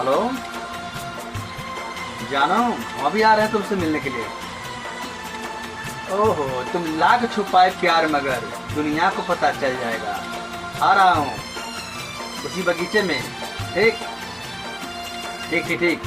Hello जानो, हम अभी आ रहे हैं तुमसे मिलने के लिए। ओहो, तुम लाख छुपाए प्यार मगर दुनिया को पता चल जाएगा। आ रहा हूँ उसी बगीचे में। ठीक ठीक ठीक ठीक।